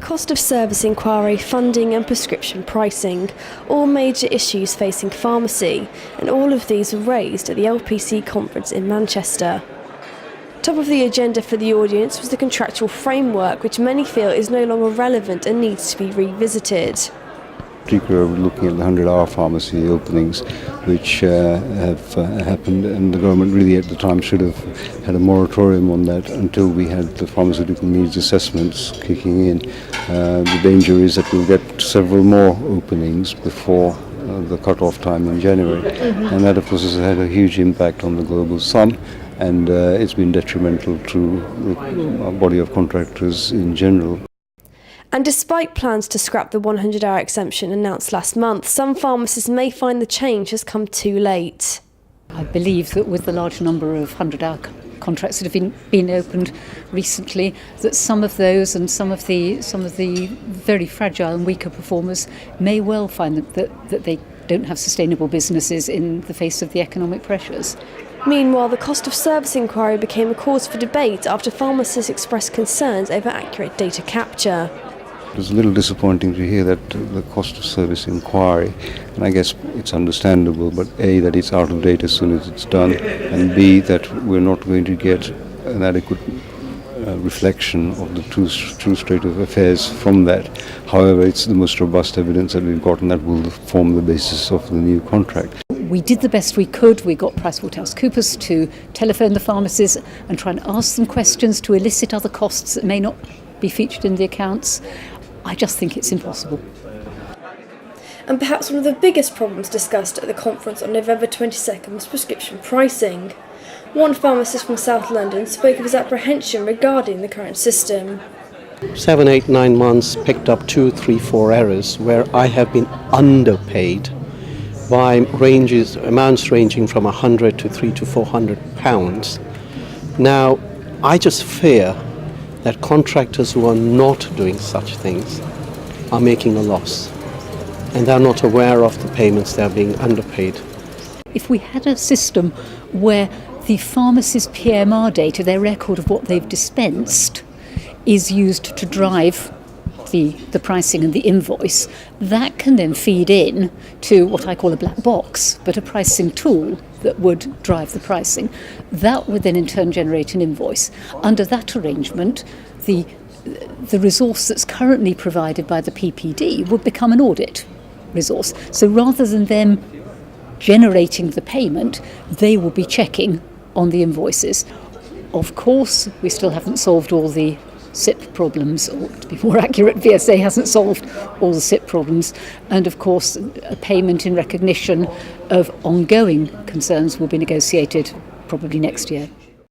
cost of service inquiry, funding and prescription pricing, all major issues facing pharmacy, and all of these were raised at the LPC Conference in Manchester. Top of the agenda for the audience was the contractual framework, which many feel is no longer relevant and needs to be revisited. Particularly looking at the 100-hour pharmacy openings which have happened, and the government really at the time should have had a moratorium on that until we had the pharmaceutical needs assessments kicking in. The danger is that we'll get several more openings before the cut-off time in January, and that of course has had a huge impact on the global sum, and it's been detrimental to the body of contractors in general. And despite plans to scrap the 100-hour exemption announced last month, some pharmacists may find the change has come too late. I believe that with the large number of 100-hour contracts that have been opened recently, that some of those and some of the very fragile and weaker performers may well find that they don't have sustainable businesses in the face of the economic pressures. Meanwhile, the cost of service inquiry became a cause for debate after pharmacists expressed concerns over accurate data capture. It was a little disappointing to hear that the cost of service inquiry, and I guess it's understandable, but A, that it's out of date as soon as it's done, and B, that we're not going to get an adequate reflection of the true state of affairs from that. However, it's the most robust evidence that we've got, and that will form the basis of the new contract. We did the best we could. We got PricewaterhouseCoopers to telephone the pharmacies and try and ask them questions to elicit other costs that may not be featured in the accounts. I just think it's impossible. And perhaps one of the biggest problems discussed at the conference on November 22nd was prescription pricing. One pharmacist from South London spoke of his apprehension regarding the current system. 7, 8, 9 months picked up 2, 3, 4 errors where I have been underpaid by amounts ranging from 100 to 300 to 400 pounds. Now, I just fear that contractors who are not doing such things are making a loss, and they're not aware of the payments they're being underpaid. If we had a system where the pharmacist's PMR data, their record of what they've dispensed, is used to drive the pricing and the invoice, that can then feed in to what I call a black box, but a pricing tool that would drive the pricing. That would then in turn generate an invoice. Under that arrangement, the resource that's currently provided by the PPD would become an audit resource. So rather than them generating the payment, they will be checking on the invoices. Of course, we still haven't solved all the SIP problems, or to be more accurate, VSA hasn't solved all the SIP problems, and of course a payment in recognition of ongoing concerns will be negotiated probably next year.